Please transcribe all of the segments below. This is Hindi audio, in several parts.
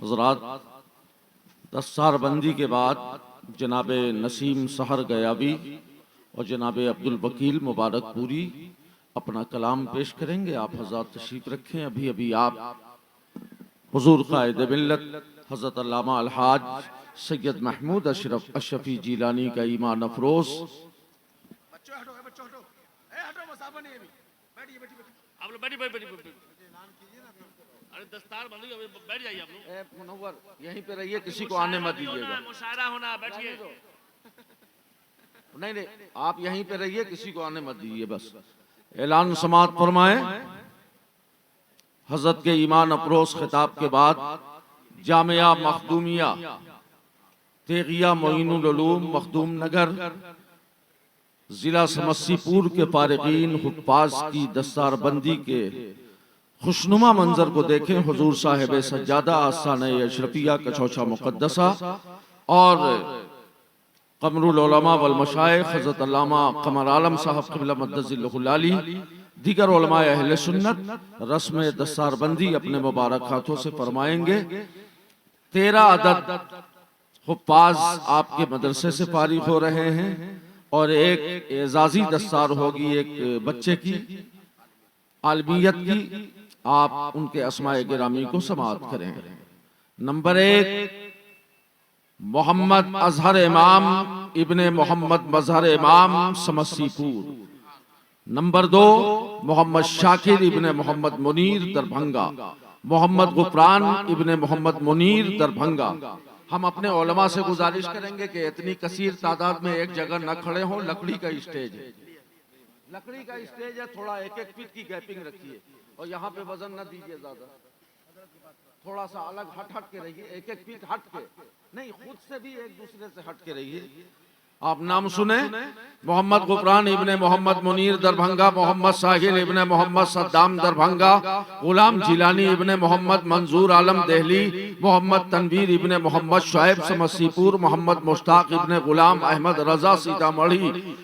हज़रात, दस्तारबंदी के बाद जनाब नसीम सहर गयाबी और जनाब अब्दुल वकील मुबारकपुरी अपना कलाम पेश करेंगे। आप हज़रात तशरीफ रखें। अभी अभी आप हुज़ूर क़ाइद मिल्लत हज़रत अल्लामा अलहाज सैयद महमूद अशरफ अशफी जीलानी का ईमान अफरोज़ दस्तार बंदी बैठ जाइए आप लोग। मुनव्वर यहीं पे रहिए, किसी को आने मत दीजिएगा। मुशायरा होना, बैठिए। नहीं नहीं, आप यहीं पे रहिए, किसी को आने मत दीजिए। बस ऐलान समात फरमाए। हजरत के ईमान अफरोज खिताब के बाद जामिया मखदूमिया तेगिया मोइनुल उलूम मखदूम नगर जिला समस्तीपुर के फारिकीन हुफ्फाज की दस्तारबंदी के खुशनुमा मंजर को देखें। हुजूर साहिब सज्जादा आस्थान अशरफिया कचौचा मुकद्दसा और कमरुल उलमा वल मशाइख हज़रत अल्लामा कमर आलम साहब क़िबला मद्दज़िल्लहुल आली दीगर उलमा अहले सुन्नत रस्म दस्तारबंदी अपने मुबारक हाथों से फरमाएंगे। 13 अदद हुफ्फाज आपके मदरसे से फारिग हो रहे हैं और एक एजाजी दस्तार होगी एक बच्चे की आलमियत की। आप उनके अस्माए गिरामी को समाअत करें। नंबर 1 मोहम्मद अजहर इमाम इब्ने मोहम्मद मजहर इमाम समस्तीपुर। नंबर 2 मोहम्मद शाकिर इब्ने मोहम्मद मुनीर दरभंगा। मोहम्मद गुफरान इब्ने मोहम्मद मुनीर दरभंगा। हम अपने उलमा से गुजारिश करेंगे कि इतनी कसीर तादाद में एक जगह न खड़े हों। लकड़ी का स्टेज है, लकड़ी का स्टेज है, थोड़ा एक एक फीट की गैपिंग रखिए और यहाँ पे वजन न दीजिए ज्यादा, थोड़ा सा अलग हट हट के रहिए, एक एक फीट हट के नहीं, खुद से भी एक दूसरे से हट के रहिए। आप नाम सुने, मोहम्मद गुफरान इब्ने मोहम्मद मुनीर दरभंगा, मोहम्मद साहिल इब्ने मोहम्मद सद्दाम दरभंगा, गुलाम जिलानी इब्ने मोहम्मद मंजूर आलम देहली, मोहम्मद तनवीर इब्ने मोहम्मद शुएब समस्तीपुर, मोहम्मद मुश्ताक इब्ने गुलाम अहमद रजा सीतामढ़ी,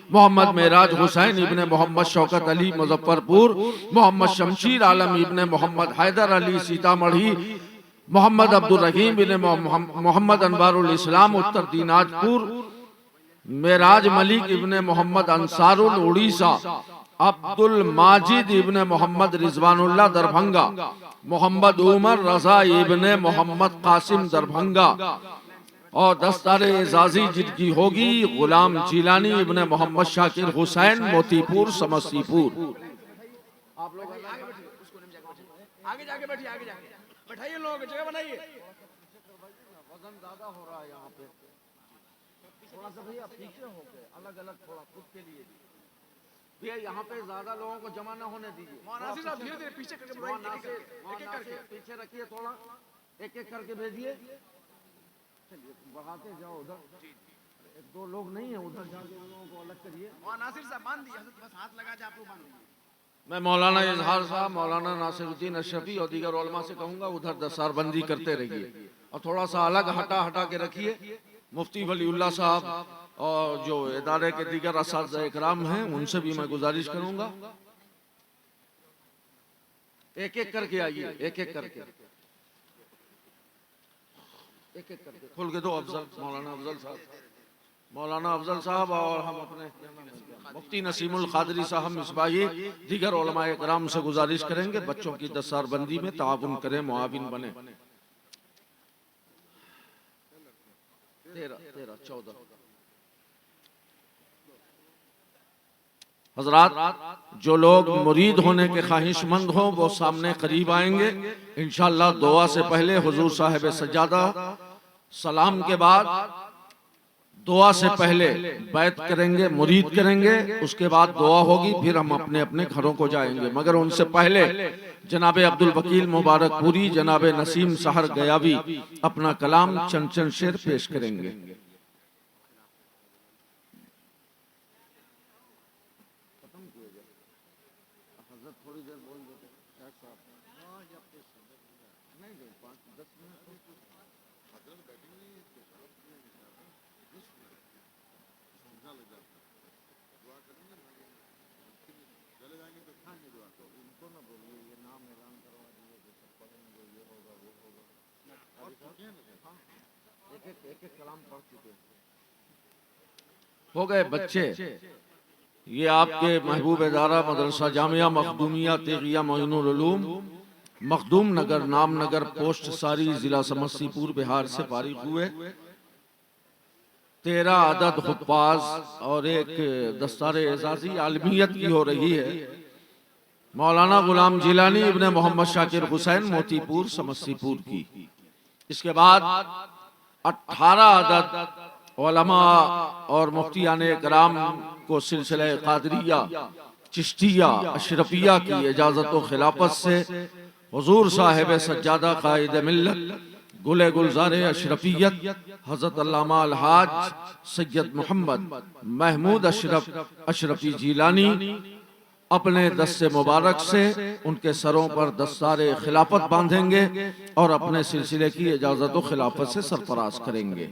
मोहम्मद मेराज हुसैन इब्ने मोहम्मद शौकत अली मुजफ्फरपुर, मोहम्मद शमशीर आलम इब्ने मोहम्मद हैदर अली सीतामढ़ी, मोहम्मद अब्दुल रहीम इब्ने मोहम्मद अनवारुल इस्लाम उत्तर दिनाजपुर, मेराज मलिक इब्ने मोहम्मद अंसारुल उड़ीसा, अब्दुल माजिद इब्ने मोहम्मद रिजवानुल्लाह दरभंगा, मोहम्मद उमर रजा इब्ने मोहम्मद कासिम दरभंगा और दस्तारे एजाजी जिनकी होगी गुलाम जिलानी इब्ने मोहम्मद शाकिर हुसैन मोतीपुर समस्तीपुर। आप लोग आगे जाके बैठिए, आगे जाके बैठाइए, लोग जगह बनाइए। वजन ज्यादा हो रहा है यहाँ पे, थोड़ा सा भैया पीछे हो गए, अलग अलग थोड़ा खुद के लिए भैया, यहाँ पे ज्यादा लोगों को जमा न होने दीजिए। धीरे धीरे पीछे करके पीछे रखिए, थोड़ा एक एक करके भेजिए। चलिए बढ़ाते जाओ उधर, एक दो लोग नहीं है उधर, जाके उन लोगों को अलग करिए। नासिर साहब बांध दिया, बस हाथ लगा के आप लोग बांध दीजिए। मैं मौलाना इजहार साहब, मौलाना नासिरुद्दीन अशरफी और दीगर उलमा से कहूंगा उधर दस्तारबंदी करते रहिए और थोड़ा सा अलग हटा हटा के रखिए। मुफ्ती वलीउल्लाह साहब और जो इदारे के दीगर असातिज़ा इकराम हैं उनसे भी मैं गुजारिश करूंगा, एक एक करके आइए, एक एक करके खोल के दो। अफजल, मौलाना अफजल साहब, मौलाना अफजल साहब और हम अपने मुफ्ती नसीमुल कादरी साहब मिसबाही दीगर उलमा इकराम से गुजारिश करेंगे बच्चों की दस्तारबंदी में ताउन करें, मुआविन बने। 13, 14 हजरात, जो लोग मुरीद होने के ख्वाहिशमंद हों वो सामने करीब आएंगे। इंशाअल्लाह दुआ से पहले हुजूर साहिब सज्जादा सलाम के बाद दुआ से पहले बैत करेंगे, मुरीद करेंगे, उसके बाद दुआ होगी, फिर हम अपने अपने घरों को जाएंगे। मगर उनसे पहले जनाब अब्दुल वकील मुबारकपुरी, जनाब नसीम सहर गयाबी अपना कलाम चंद शेर पेश करेंगे। हो गए बच्चे। ये आपके महबूब इदारा मदरसा जामिया मखदूमिया तेगिया मोइनुल उलूम मखदूम नगर नामनगर पोस्ट सारी जिला समस्तीपुर बिहार से फारिग हुए। 13 अदद हुफ्फाज और एक दस्तारे एजाजी आलमियत की हो रही है। मौलाना गुलाम जिलानी इब्ने मोहम्मद शाकिर हुसैन मोतीपुर समस्तीपुर की। इसके बाद 18 अदद उलमा और मुफ्तियान इकराम को सिलसिला कादरिया चिश्तिया अशरफिया की इजाजत व खिलाफत से हुजूर साहिब सज्जादा कायद मिल्लत गुले गुलजार अशरफियत हजरत अल्लामा अलहाज सैयद मोहम्मद महमूद अशरफी जिलानी अपने दस्ते मुबारक से उनके सरों पर दस्तारे खिलाफत बांधेंगे और अपने सिलसिले की इजाजत व खिलाफत से सरफराज करेंगे।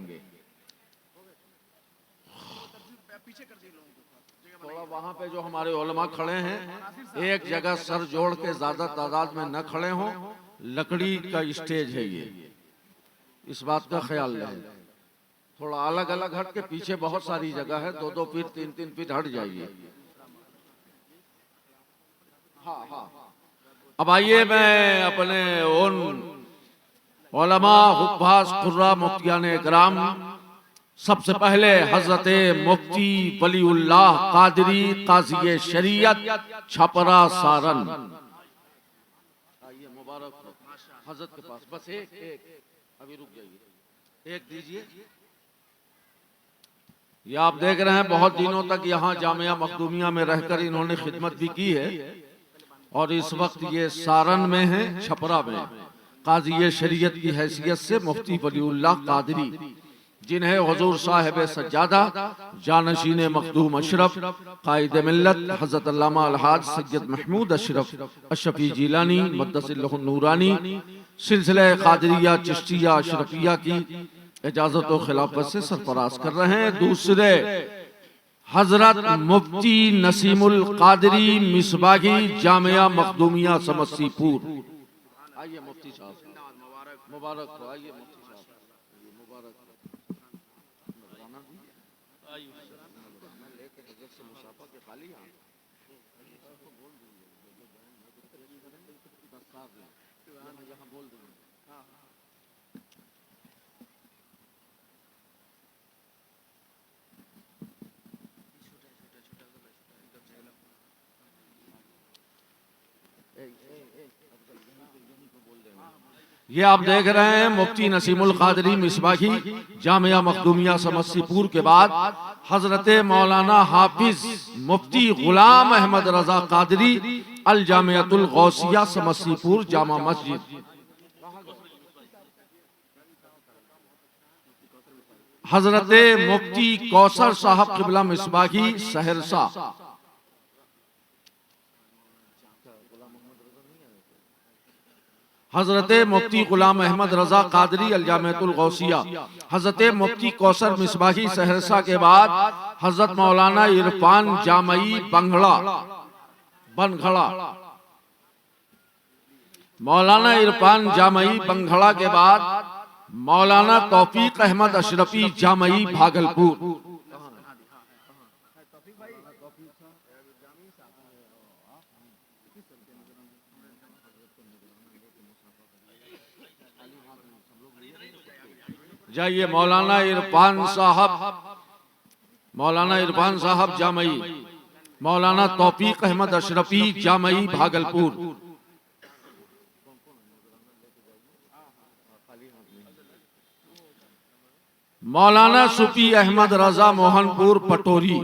थोड़ा वहां पे जो हमारे उलमा खड़े हैं एक जगह सर जोड़ के ज्यादा तादाद में न खड़े हों। लकड़ी का स्टेज है ये, इस बात का ख्याल रहे। थोड़ा अलग अलग हट के पीछे बहुत सारी जगह है, 2-2 फीट 3-3 फीट हट जाइए। हाँ। अब आइए मैं अपने उन उलमा हुफ्फाज कुर्रा मुफ्तियान इकराम सबसे पहले हजरत मुफ्ती वलीउल्लाह कादरी काजी शरीयत छपरा सारन आइए मुबारक हो हजरत के पास। बस एक अभी रुक जाइए, एक दीजिए। ये आप देख रहे हैं बहुत दिनों तक यहाँ जामिया मखदूमिया में रहकर इन्होंने खिदमत भी की है और इस वक्त ये सारन में है, छपरा में काजी शरीयत की हैसियत से मुफ्ती वलीउल्लाह कादरी जिन्हें हुजूर साहिब सज्जादा जानशीन मखदूम अशरफ कायद मिल्लत हजरत अल्लामा अलहाज सैयद महमूद अशरफी जिलानी मद्दसिल्लहु नूरानी सिलसिला कादरिया चिश्तिया अशरफिया की इजाजत व खिलाफत से सरफराज कर रहे हैं। दूसरे हजरत मुफ्ती नसीमुल कादरी मिसबाही जामिया मखदूमिया समस्तीपुर। आइए मुफ्ती साहब मुबारक हो, आइए मुफ्ती साहब मुबारक हो। ये आप देख रहे हैं मुफ्ती नसीमुल कादरी मिसबाही जामिया मखदूमिया समस्तीपुर के बाद हजरत मौलाना हाफिज मुफ्ती गुलाम अहमद रजा कादरी अल जामियातुल गौसिया समस्तीपुर जामा मस्जिद। हजरत मुफ्ती कौसर साहब किबला मिसबाही सहरसा। हजरत मुफ्ती गुलाम अहमद रजा कादरी अल जामियातुल गौसिया। हजरत मुफ्ती कौसर मिसबाही सहरसा के बाद हजरत मौलाना इरफान जामई बनखड़ा। मौलाना इरफान जामई बनखड़ा के बाद मौलाना तौफीक अहमद अशरफी जामई भागलपुर। जाइए मौलाना इरफान साहब जामई, मौलाना तौफीक अहमद अशरफी जामई भागलपुर। मौलाना सूफी अहमद रजा मोहनपुर पटोरी।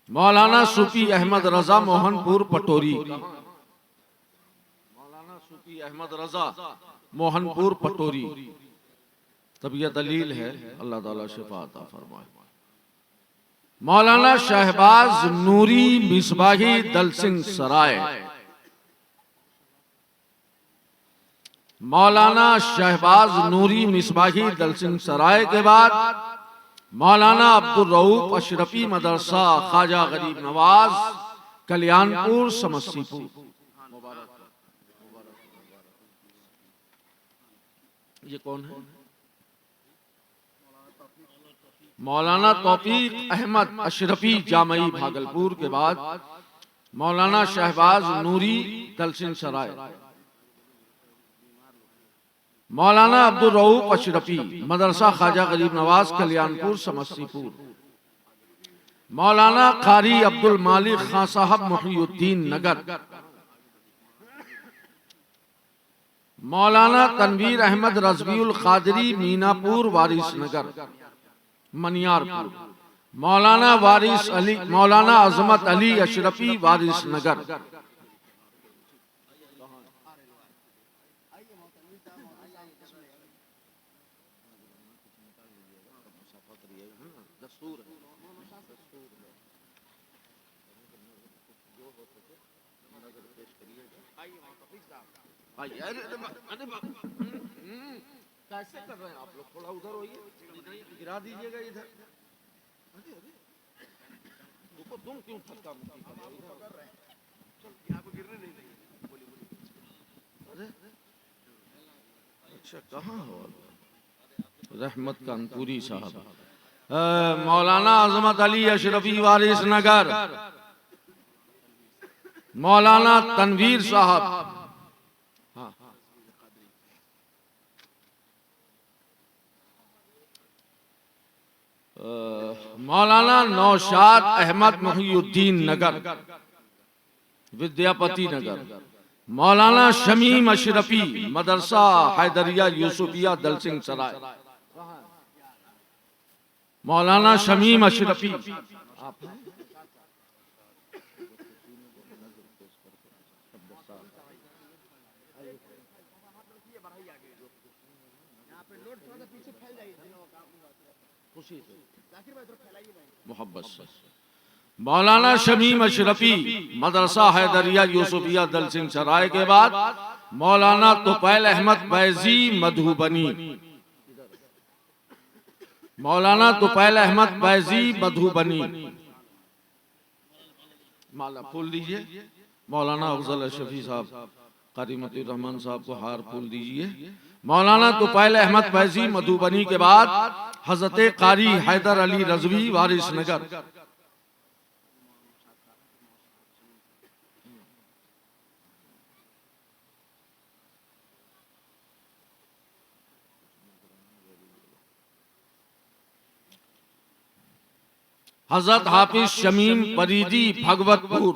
मौलाना सूफी अहमद रजा मोहनपुर पटोरी। मौलाना सूफी अहमद रजा मोहनपुर पटोरी। तबीयत दलील है, अल्लाह ताला शिफा अता फरमाए। मौलाना शहबाज नूरी मिसबाही दलसिंह सराय। मौलाना शहबाज नूरी मिसबाही दलसिंह सराय के बाद मौलाना अब्दुल रऊफ अशरफी मदरसा ख्वाजा गरीब नवाज कल्याणपुर समस्तीपुर। ये कौन है? मौलाना तौफीक अहमद अशरफी जामई भागलपुर के बाद मौलाना शहबाज नूरी दलसिंह सराय, मौलाना अब्दुल रऊफ अशरफी मदरसा ख्वाजा गरीब नवाज कल्याणपुर समस्तीपुर, मौलाना कारी अब्दुल मालिक खां साहब मुहियुद्दीन नगर, मौलाना तनवीर अहमद रजवीउल कादरी मीनापुर वारिस नगर मनियारपुर, मौलाना वारिस अली मौलाना अजमत अली अशरफी वारिस नगर, कैसे कर रहे हैं आप लोग? थोड़ा उधर होइए, गिरा दीजिएगा इधर। देखो तुम क्यों धक्का मुक्की कर रहे हैं? यहाँ पे गिरने नहीं देंगे। अरे अच्छा, कहाँ हो? रहमत कानपुरी साहब, मौलाना अजमत अली अशरफी वारिस नगर, मौलाना तनवीर साहब, मौलाना नौशाद अहमद मुहियुद्दीन नगर विद्यापति नगर, मौलाना शमीम अशरफी मदरसा हैदरिया यूसुफिया दलसिंह सराय, मौलाना शमीम अशरफी मोहब्बत से, मौलाना शमीम अशरफी मदरसा हैदरिया यूसुफिया दलसिंह सराय के बाद मौलाना तुफैल अहमद बैजी मधुबनी, मौलाना तुफैल अहमद बैजी मधुबनी, माला फूल दीजिए। मौलाना अफजल अशरफी साहब कारिमती रहमान साहब को हार फूल दीजिए। मौलाना तुफैल अहमद बैजी मधुबनी के बाद हजरत कारी हैदर अली रजवी वारिस नगर, हजरत हाफिज शमीम फरीदी भगवतपुर,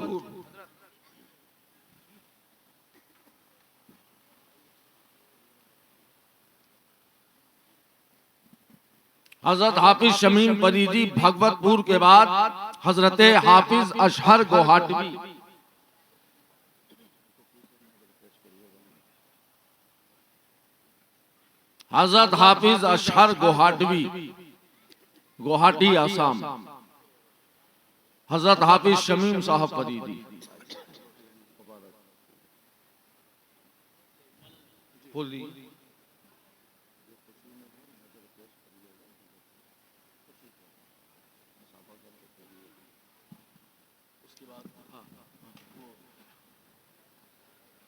हजरत हाफिज शमीम फरीदी भगवतपुर के बाद हजरत हाफिज अशहर गुवाहाटी, हजरत हाफिज अशहर गुवाहाटी गुवाहाटी आसाम, हजरत हाफिज शमीम साहब फरीदी।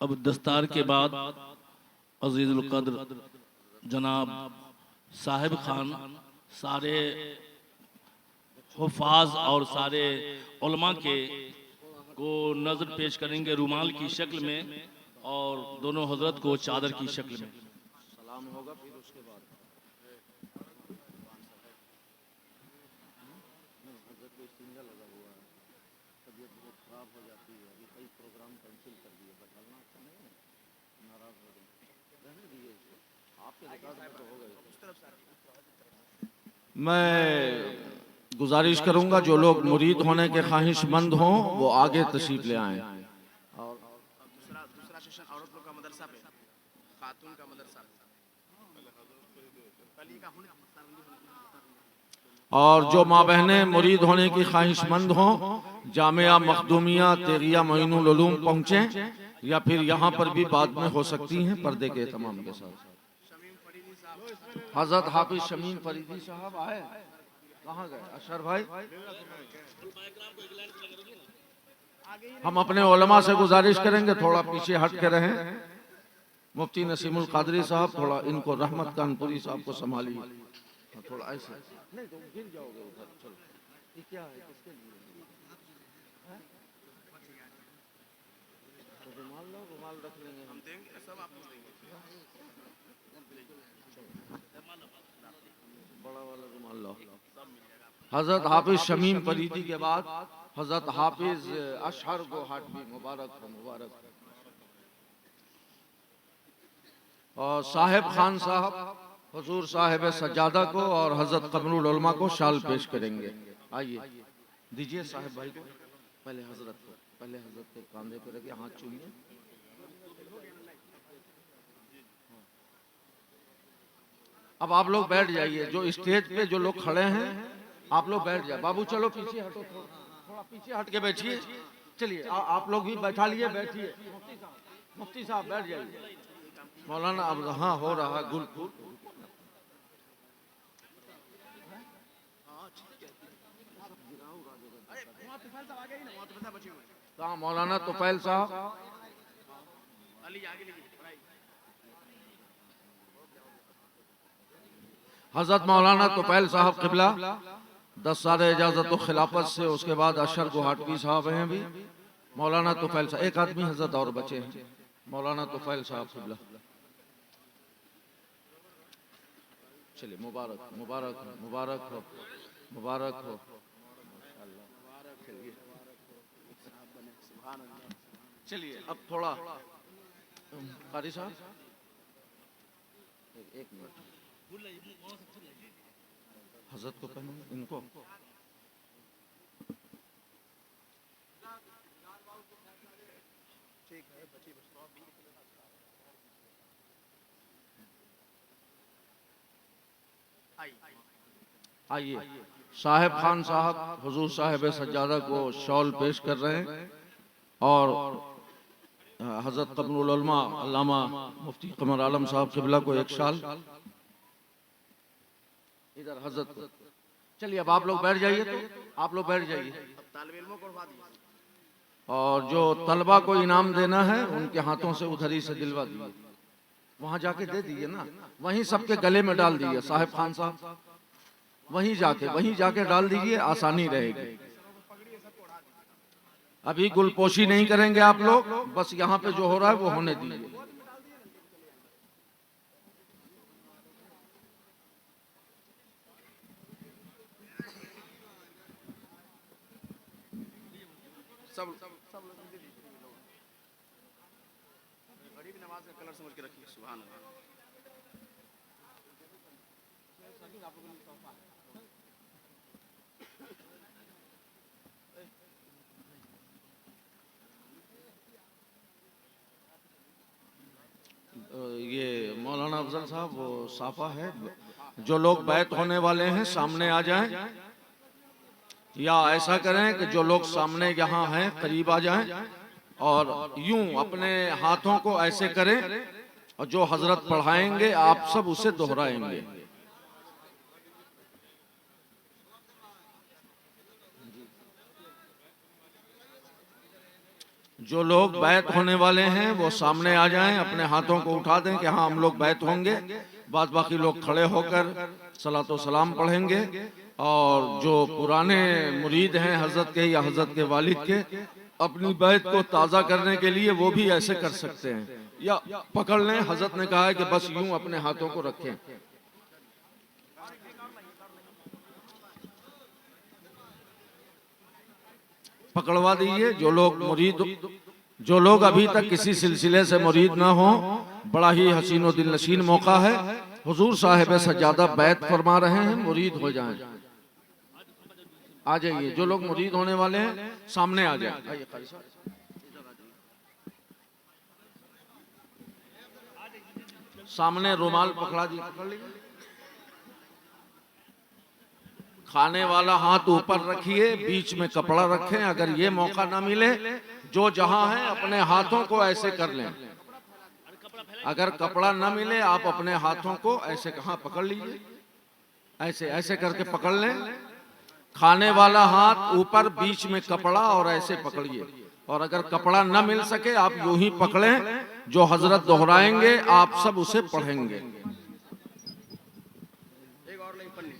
अब दस्तार के बाद अजीजुल कद्र जनाब साहिब खान सारे हुफ़ाज और सारे उलमा के को नजर पेश करेंगे रुमाल की शक्ल में और दोनों हजरत को चादर की शक्ल में। सलाम होगा, फिर उसके बाद मैं गुजारिश करूंगा जो लोग मुरीद होने के ख्वाहिशमंद हों वो आगे तशरीफ ले आएं। और दूसरा सेशन औरत लोग का मदरसा पे, खातून का मदरसा, और जो माँ बहनें मुरीद होने की ख्वाहिशमंद हों जामिया मखदूमिया तेगिया मोइनुल उलूम पहुँचे या फिर यहाँ पर भी बाद में हो सकती हैं पर्दे के तमाम के साथ। हजरत हाफिज शमीम फरीदी साहब आए, कहाँ गए अशर भाई? हम अपने उलमा से गुजारिश करेंगे थोड़ा पीछे हट के रहें। मुफ्ती नसीमुल कादरी साहब, थोड़ा इनको रहमत कानपुरी साहब को संभालिए, थोड़ा ऐसे नहीं तो गिर जाओगे उधर। चलो ये क्या है, किसके लिए है? तो रुमाल लो, रुमाल रख लेंगे हम, देंगे सब आपको देंगे। बड़ा वाला रुमाल लो। हजरत हाफिज शमीम फरीदी के बाद हजरत हाफिज अशहर गोहाटी, मुबारक हो, मुबारक हो। और साहिब खान साहब हुजूर साहिब सज्जादा को और हजरत कमरुल उलमा को शाल पेश करेंगे। आइए दीजिए साहिब भाई को, पहले हजरत को, पहले हजरत के कांधे पे रखिए, हाथ चूमिए। अब आप लोग बैठ जाइए, जो स्टेज पे जो लोग खड़े हैं आप लोग बैठ जाए। बाबू चलो पीछे हटो, थोड़ा पीछे हट के बैठिए। चलिए आप लोग भी बैठा लिए, बैठिए। मुफ्ती साहब बैठ जाइए। मौलाना अब हाँ हो रहा गुल फूल। कहाँ मौलाना तुफैल साहब? हजरत मौलाना तुफैल साहब किबला 10 साल इजाजत व खिलाफत से, उसके बाद अशर गुहाटी साहब हैं अभी। मौलाना तुफैल साहब, एक आदमी हजरत और बचे हैं, मौलाना तुफैल साहब किबला। चलिए मुबारक मुबारक मुबारक हो, मुबारक हो। चलिए अब थोड़ा कारी साहब एक मिनट, हजरत को पहनो इनको। आइए साहिब खान साहब हुजूर साहिब सज्जादा को शॉल पेश कर रहे हैं और हजरत कमरुल उलमा अल्लामा मुफ्ती कमर आलम साहब किबला को एक शाल। इधर हजरत को। चलिए अब आप लोग बैठ जाइए, तो आप लोग बैठ जाइए। और जो तलबा को इनाम देना है उनके हाथों से उधर ही से दिलवा दीजिए, वहां जाके दे दीजिए ना, वहीं सबके गले में डाल दीजिए। साहिब खान साहब वहीं जाके डाल दीजिए, आसानी रहेगी। अभी गुलपोशी नहीं करेंगे आप लोग, बस यहाँ पे जो हो रहा है वो होने दीजिए। सब गरीब नवाज का कलर समझ के रखिए। सुभान अल्लाह। ये मौलाना अफजल साहब वो साफा है। जो लोग बैत होने वाले हैं सामने आ जाएं, या ऐसा करें कि जो लोग सामने यहाँ हैं करीब आ जाएं और यूं अपने हाथों को ऐसे करें और जो हजरत पढ़ाएंगे आप सब उसे दोहराएंगे। जो लोग बैत होने वाले हैं वो सामने आ जाएं, अपने हाथों को उठा दें कि हाँ हम लोग बैत होंगे। बाद बाकी लोग खड़े होकर सलातो सलाम पढ़ेंगे। और जो पुराने मुरीद हैं हजरत के या हजरत के वालिद के, अपनी बैत को ताज़ा करने के लिए वो भी ऐसे कर सकते हैं, या पकड़ लें। हजरत ने कहा है कि बस यूं अपने हाथों को रखें। पकड़वा दीजिए। जो लोग अभी तक किसी सिलसिले से मुरीद ना हो, बड़ा ही हसीन और दिल नशीन मौका है। हुजूर साहिब सज्जादा बैत फरमा रहे हैं, मुरीद हो जाएं। आ जाइए, जो लोग मुरीद होने वाले हैं सामने आ जाए। सामने रुमाल पकड़ा जी, पकड़ लीजिए। खाने वाला हाथ ऊपर रखिए, बीच में कपड़ा रखें। अगर ये मौका ना मिले, जो जहां है अपने हाथों को ऐसे कर लें। अगर कपड़ा ना मिले आप अपने हाथों को ऐसे कहाँ पकड़ लीजिए, ऐसे ऐसे करके पकड़ लें। खाने वाला हाथ ऊपर, बीच में कपड़ा और ऐसे पकड़िए। और अगर कपड़ा न मिल सके आप यूं ही पकड़ें, जो हजरत दोहराएंगे आप सब उसे पढ़ेंगे। एक और नहीं पन्नी।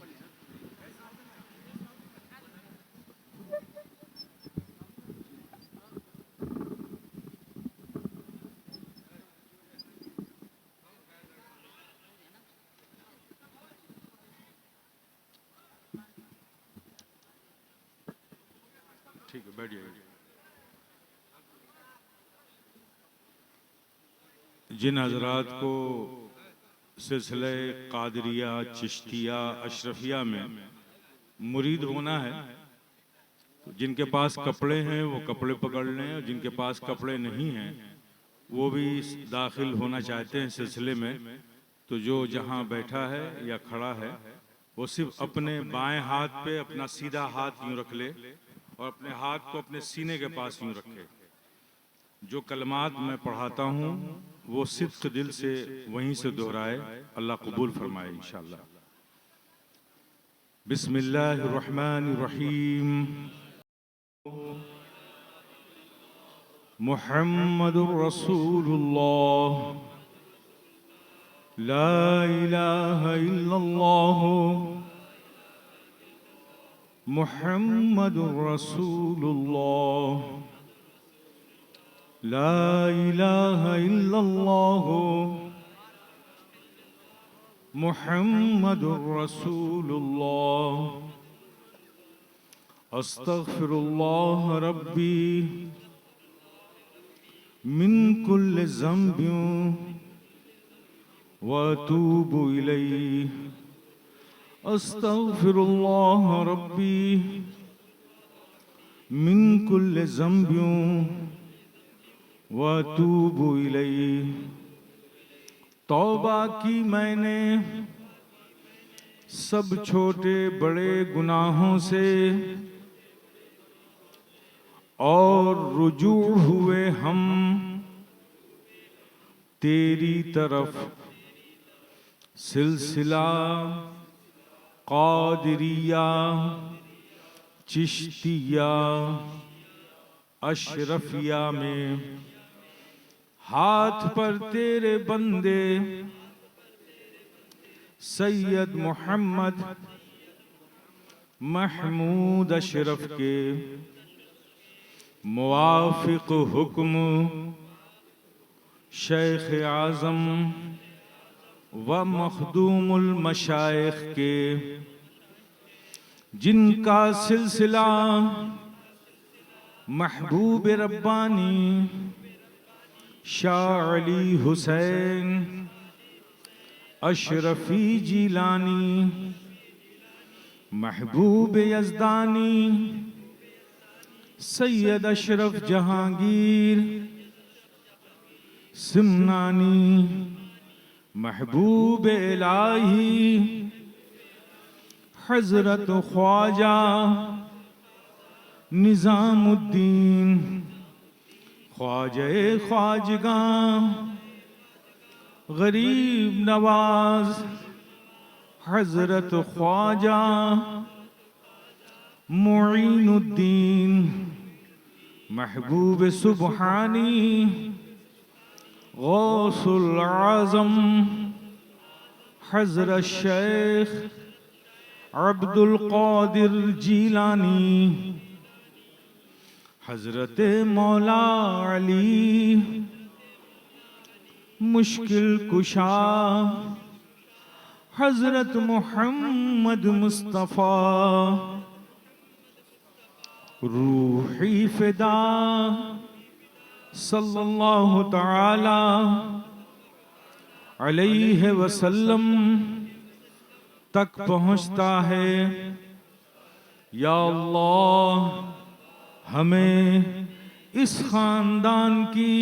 ठीक है, बैठ जाइए। जिन हजरात को सिलसिले कादरिया, चिश्तिया, अशरफिया में मुरीद होना है, तो जिनके पास कपड़े हैं वो कपड़े पकड़ लें, और जिनके पास कपड़े नहीं हैं वो भी दाखिल होना चाहते हैं सिलसिले में, तो जो जहां बैठा है या खड़ा है वो सिर्फ अपने बाएं हाथ पे अपना सीधा हाथ यूं रख ले और अपने हाथ को अपने सीने के पास यूं रखे। जो कलमात मैं पढ़ाता हूँ वो सिद्क दिल से वहीं से दोहराए, अल्लाह कबूल फरमाए इंशाअल्लाह। बिस्मिल्लाहिर्रहमानिर्रहीम। मुहम्मदुर रसूलुल्लाह, ला इलाहा इल्लल्लाह, मुहम्मदुर रसूलुल्लाह, ला इलाहा इल्लल्लाह, मुहम्मदुर रसूलुल्लाह। अस्तगफिरुल्लाह रब्बी मिन कुल्लि ज़ंबिन व अतूबु इलैहि। अस्तगफिरुल्लाह रब्बी मिन कुल्लि ज़ंबिन व अतूबु इलैहि। तौबा की मैंने सब छोटे बड़े गुनाहों से, और रुजू हुए हम तेरी तरफ। सिलसिला कादरिया, चिश्तिया, अशरफिया में हाथ पर तेरे बंदे सैयद मोहम्मद महमूद अशरफ के मुवाफिक हुक्म शेख आज़म व मखदूमुल मशाइख के, जिनका सिलसिला महबूब रब्बानी शाह अली हुसैन अशरफी जीलानी, महबूब यज़दानी सैयद अशरफ जहांगीर सिमनानी, महबूब इलाही हजरत ख्वाजा निजामुद्दीन ख्वाजे ख्वाजगा गरीब नवाज हजरत ख्वाजा मुईनुद्दीन, महबूब सुबहानी गौसुल आज़म हजरत शेख अब्दुल कादिर जीलानी, हजरत मौला अली मुश्किल कुशा हजरत मोहम्मद मुस्तफ़ा, रूही फिदा सल्लल्लाहु तआला अलैहि वसल्लम तक पहुँचता है। या अल्लाह, हमें इस खानदान की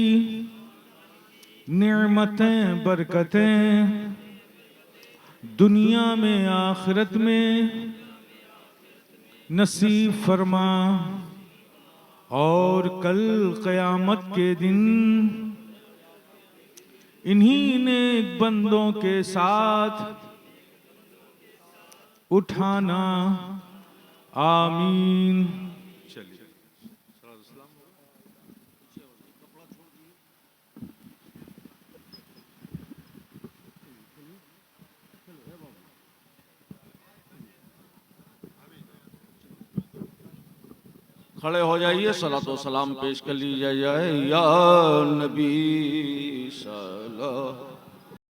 नेमतें बरकतें दुनिया में आखिरत में नसीब फरमा, और कल क़यामत के दिन इन्हीं नेक बंदों के साथ उठाना। आमीन। चलिए। खड़े हो जाइए, सलातो सलाम पेश कर ली जाए या नबी सल्लल्लाहु